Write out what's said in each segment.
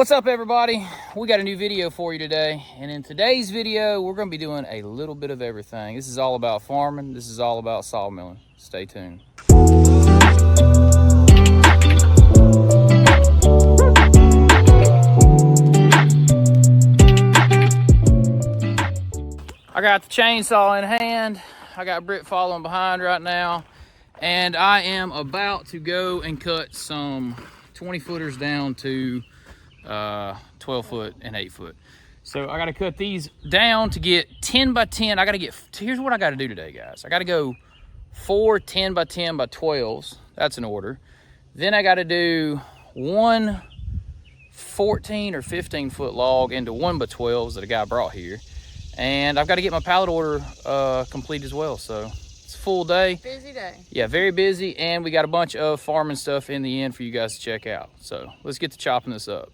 What's up, everybody? We got a new video for you today, and in today's video we're going to be doing a little bit of everything. This is all about farming. This is all about sawmilling. Stay tuned. I got the chainsaw in hand. I got Britt following behind right now, and I am about to go and cut some 20 footers down to 12 foot and 8 foot. So I got to cut these down to get 10 by 10. I got to get, here's what I got to do today, guys. I got to go 4 10 by 10 by 12s. That's an order. Then I got to do one 14 or 15 foot log into 1 by 12s that a guy brought here. And I've got to get my pallet order complete as well. So it's a full day. Busy day. Yeah, very busy. And we got a bunch of farming stuff in the end for you guys to check out. So let's get to chopping this up.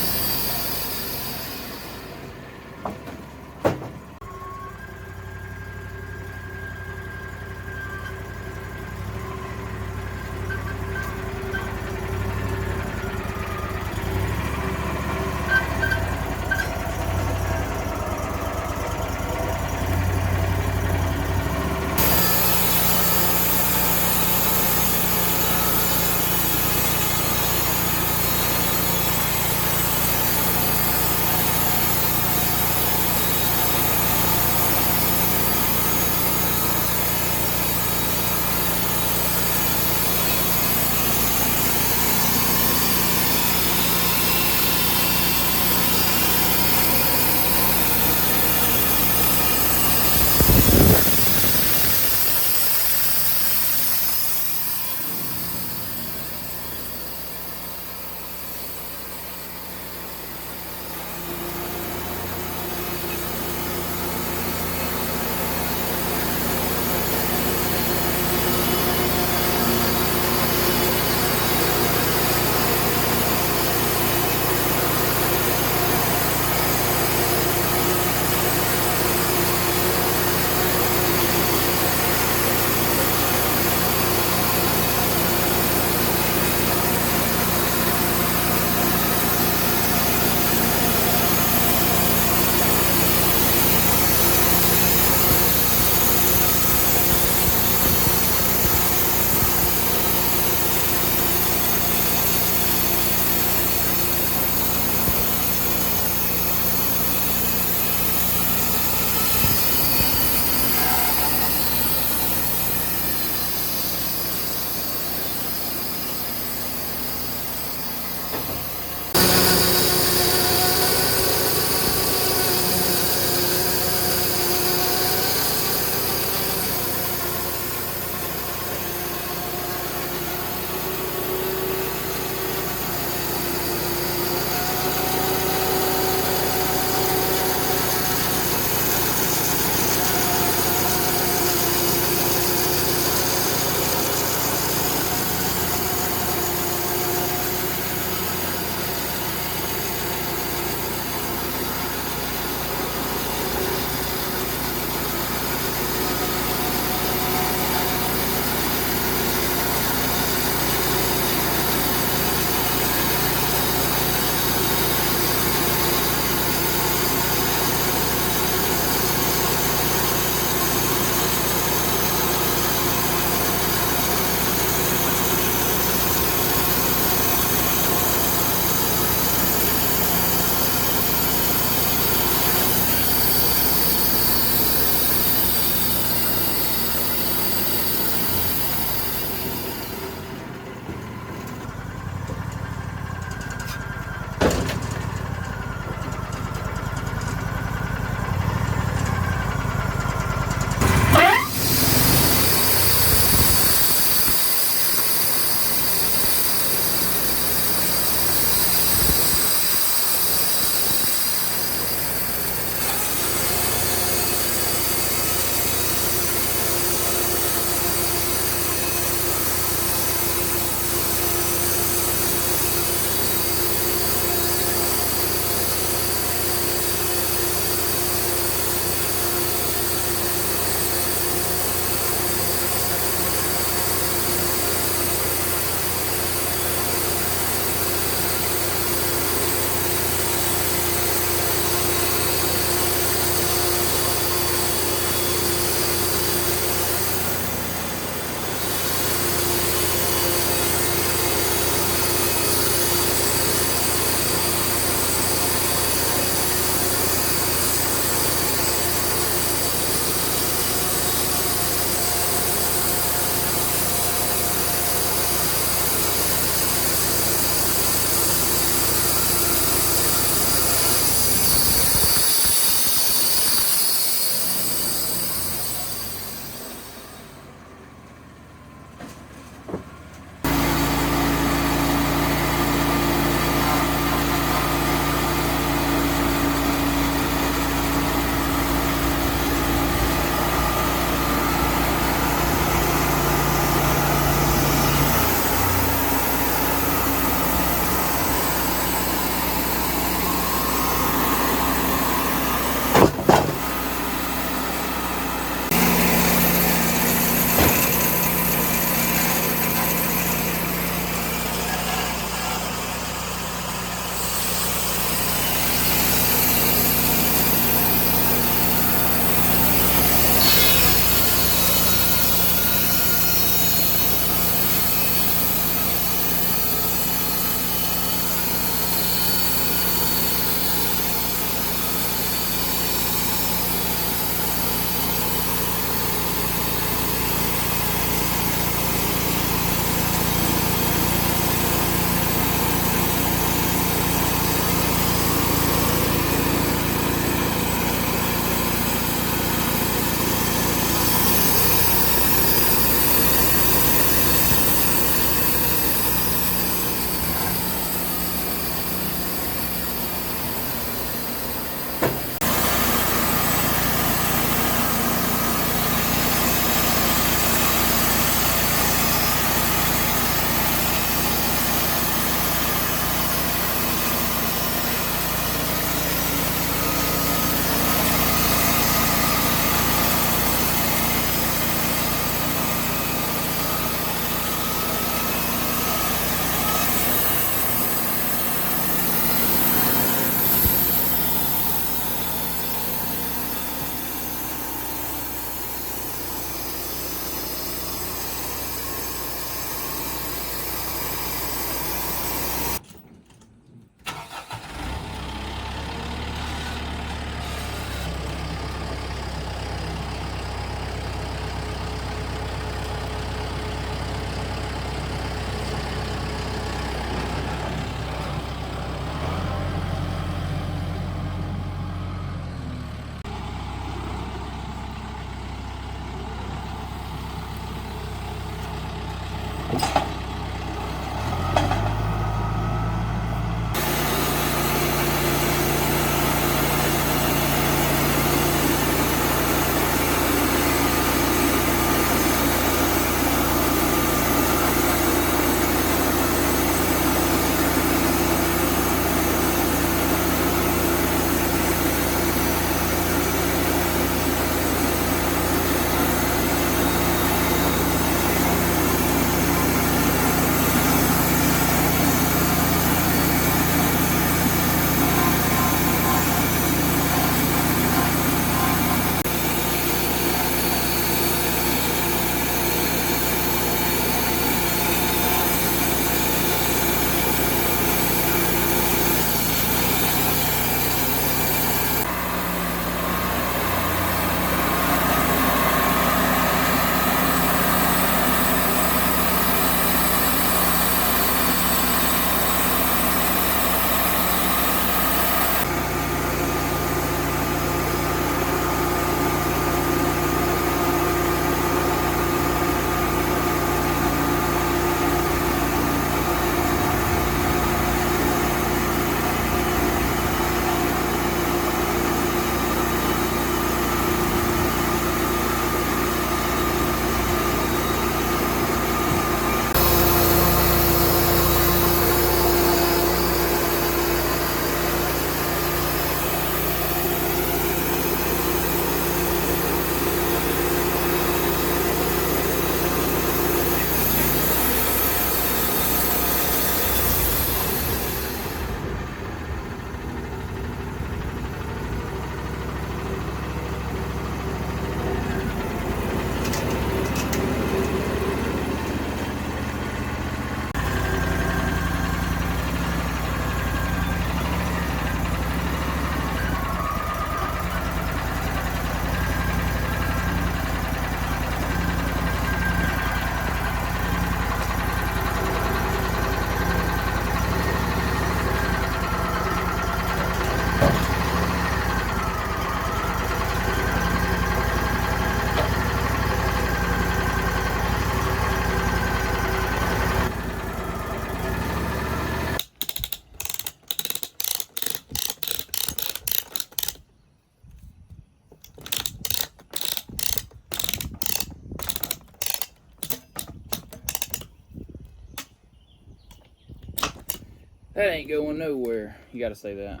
That ain't going nowhere. You gotta say that.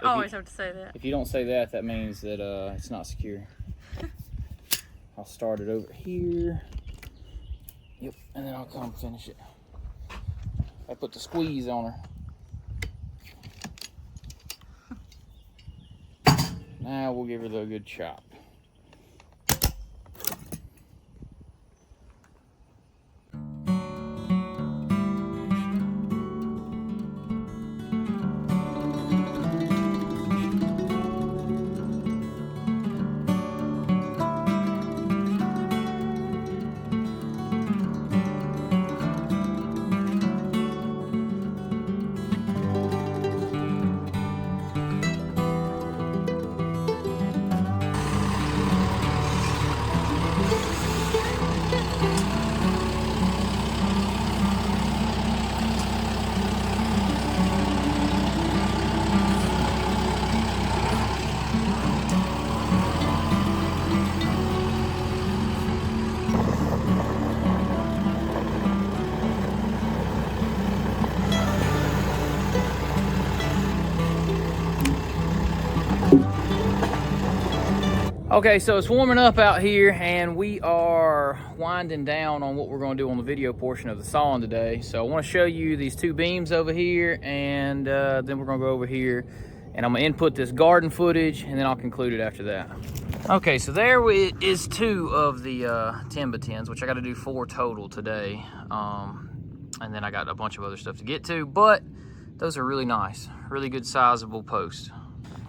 I always have to say that. If you don't say that, that means that it's not secure. I'll start it over here. Yep, and then I'll come finish it. I put the squeeze on her. Now we'll give her the good chop. Okay, so it's warming up out here and we are winding down on what we're going to do on the video portion of the sawing today. So I want to show you these two beams over here, and then we're going to go over here and I'm going to input this garden footage, and then I'll conclude it after that. Okay, so there is two of the 10x10s, which I got to do 4 total today. And then I got a bunch of other stuff to get to, but those are really nice, really good sizable posts.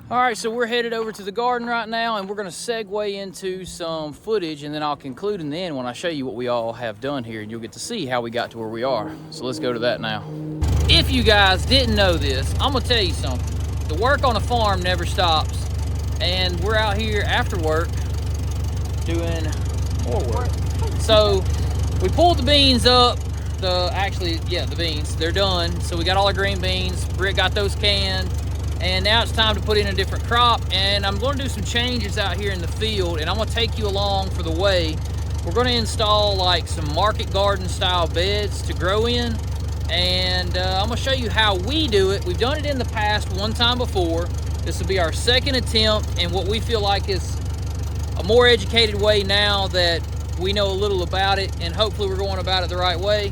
All right, so we're headed over to the garden right now, and we're gonna segue into some footage, and then I'll conclude in the end when I show you what we all have done here, and you'll get to see how we got to where we are. So let's go to that now. If you guys didn't know this, I'm gonna tell you something. The work on a farm never stops, and we're out here after work doing more work. So we pulled the beans up, the beans, they're done. So we got all our green beans, Britt got those canned, and now it's time to put in a different crop, and I'm going to do some changes out here in the field, and I'm going to take you along for the way. We're going to install like some market garden style beds to grow in, and I'm going to show you how we do it. We've done it in the past one time before. This will be our second attempt, and what we feel like is a more educated way now that we know a little about it, and hopefully we're going about it the right way.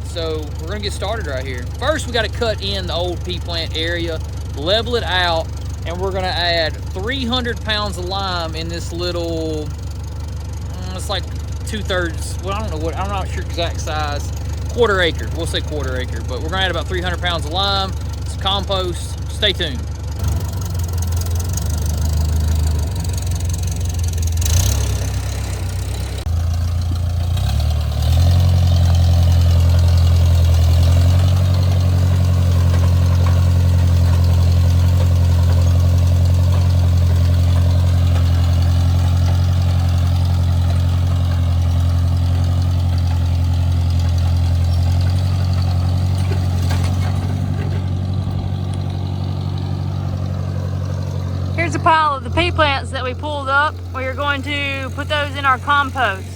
So we're gonna get started right here. First, we gotta cut in the old pea plant area, level it out, and we're gonna add 300 pounds of lime in this little, it's like 2/3, well, I don't know what, I'm not sure exact size, 1/4 acre, we'll say 1/4 acre, but we're gonna add about 300 pounds of lime, some compost, stay tuned. Here's a pile of the pea plants that we pulled up. We are going to put those in our compost.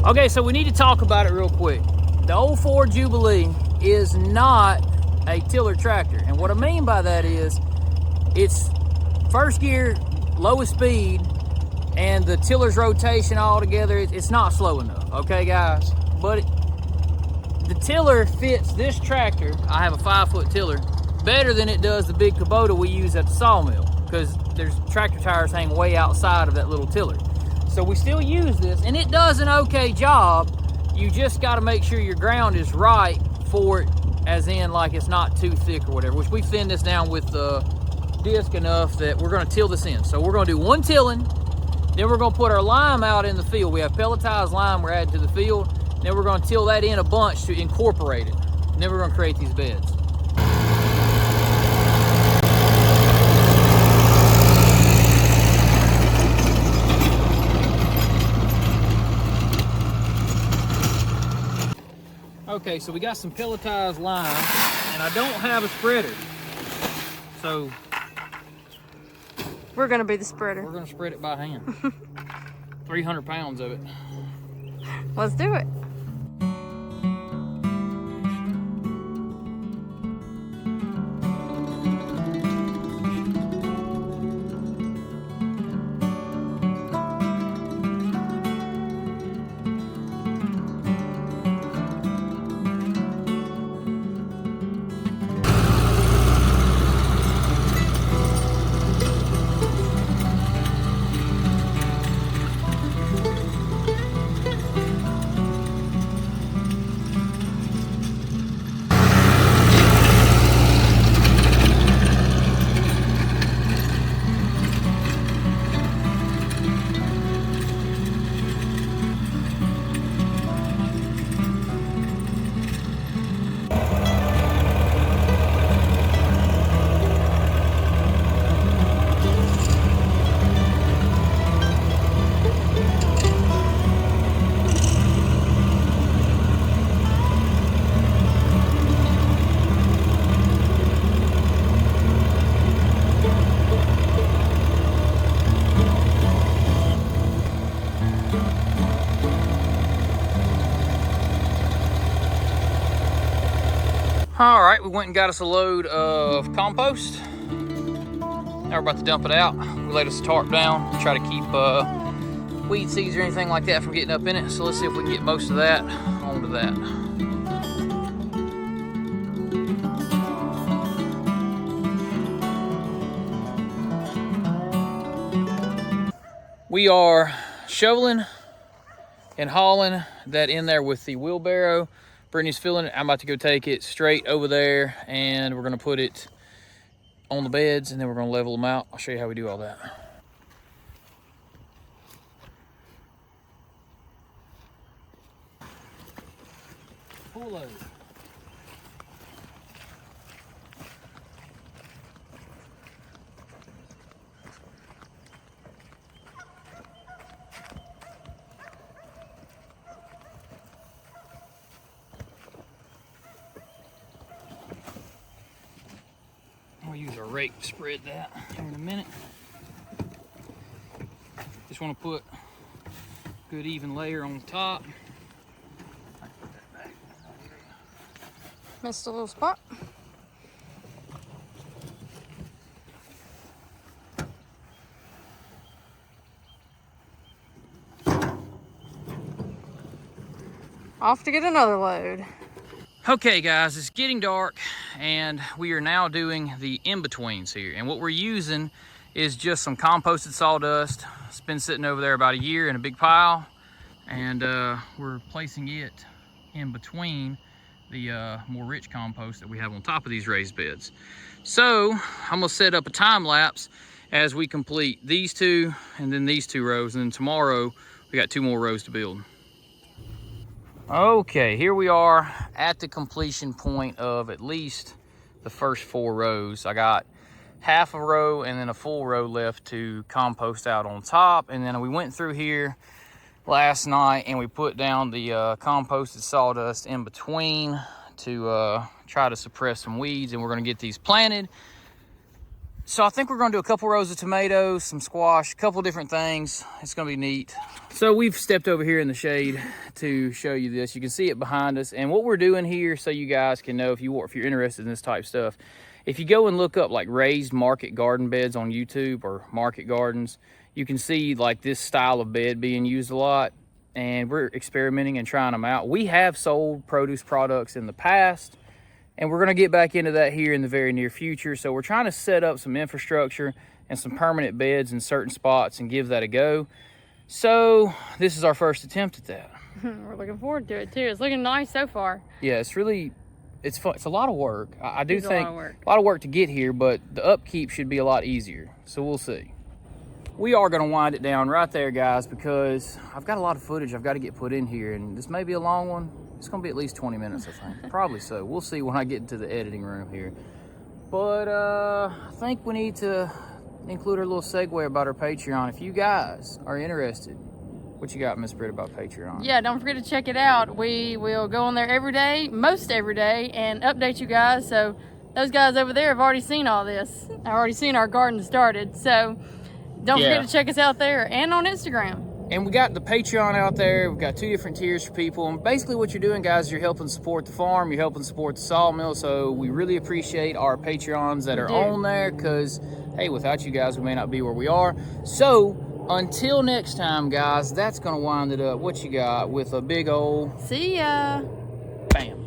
Okay, so we need to talk about it real quick. The 04 Jubilee is not a tiller tractor. And what I mean by that is it's first gear, lowest speed, and the tiller's rotation all together, it's not slow enough, okay guys? But the tiller fits this tractor, I have a 5-foot tiller, better than it does the big Kubota we use at the sawmill, because there's tractor tires hanging way outside of that little tiller. So we still use this, and it does an okay job. You just got to make sure your ground is right for it, as in like it's not too thick or whatever, which we thin this down with the disc enough that we're going to till this in. So we're going to do one tilling, then we're going to put our lime out in the field. We have pelletized lime we're adding to the field. Then we're going to till that in a bunch to incorporate it. And then we're going to create these beds. Okay, so we got some pelletized lime, and I don't have a spreader. So we're gonna be the spreader. We're gonna spread it by hand. 300 pounds of it. Let's do it. All right, we went and got us a load of compost. Now we're about to dump it out. We laid us a tarp down to try to keep weed seeds or anything like that from getting up in it. So let's see if we can get most of that onto that. We are shoveling and hauling that in there with the wheelbarrow. Brittany's filling it. I'm about to go take it straight over there, and we're gonna put it on the beds, and then we're gonna level them out. I'll show you how we do all that. Full load. We'll use our rake to spread that here in a minute. Just want to put a good even layer on the top. Missed a little spot. Off to get another load. Okay guys, it's getting dark and we are now doing the in-betweens here. And what we're using is just some composted sawdust. It's been sitting over there about a year in a big pile. And we're placing it in between the more rich compost that we have on top of these raised beds. So I'm gonna set up a time lapse as we complete these two and then these two rows. And then tomorrow we got 2 more rows to build. Okay, here we are at the completion point of at least the first 4 rows. I got half a row and then a full row left to compost out on top. And then we went through here last night and we put down the composted sawdust in between to try to suppress some weeds, and we're gonna get these planted. So I think we're gonna do a couple rows of tomatoes, some squash, a couple different things. It's gonna be neat. So we've stepped over here in the shade to show you this. You can see it behind us. And what we're doing here, so you guys can know if you're interested in this type of stuff, if you go and look up like raised market garden beds on YouTube or market gardens, you can see like this style of bed being used a lot. And we're experimenting and trying them out. We have sold produce products in the past, and we're gonna get back into that here in the very near future. So we're trying to set up some infrastructure and some permanent beds in certain spots and give that a go. So this is our first attempt at that. We're looking forward to it too. It's looking nice so far. Yeah, it's fun. It's a lot of work. I do think a lot of work to get here, but the upkeep should be a lot easier. So we'll see. We are going to wind it down right there, guys, because I've got a lot of footage I've got to get put in here, and this may be a long one. It's going to be at least 20 minutes, I think. Probably so. We'll see when I get into the editing room here. But I think we need to include our little segue about our Patreon. If you guys are interested, what you got, Miss Britt, about Patreon? Yeah, don't forget to check it out. We will go on there every day, most every day, and update you guys. So those guys over there have already seen all this. I've already seen our garden started. So don't forget to check us out there and on Instagram. And we got the Patreon out there. We've got 2 different tiers for people. And basically what you're doing, guys, you're helping support the farm. You're helping support the sawmill. So we really appreciate our Patreons that are on there because, hey, without you guys, we may not be where we are. So until next time, guys, that's going to wind it up. What you got with a big old... See ya. Bam.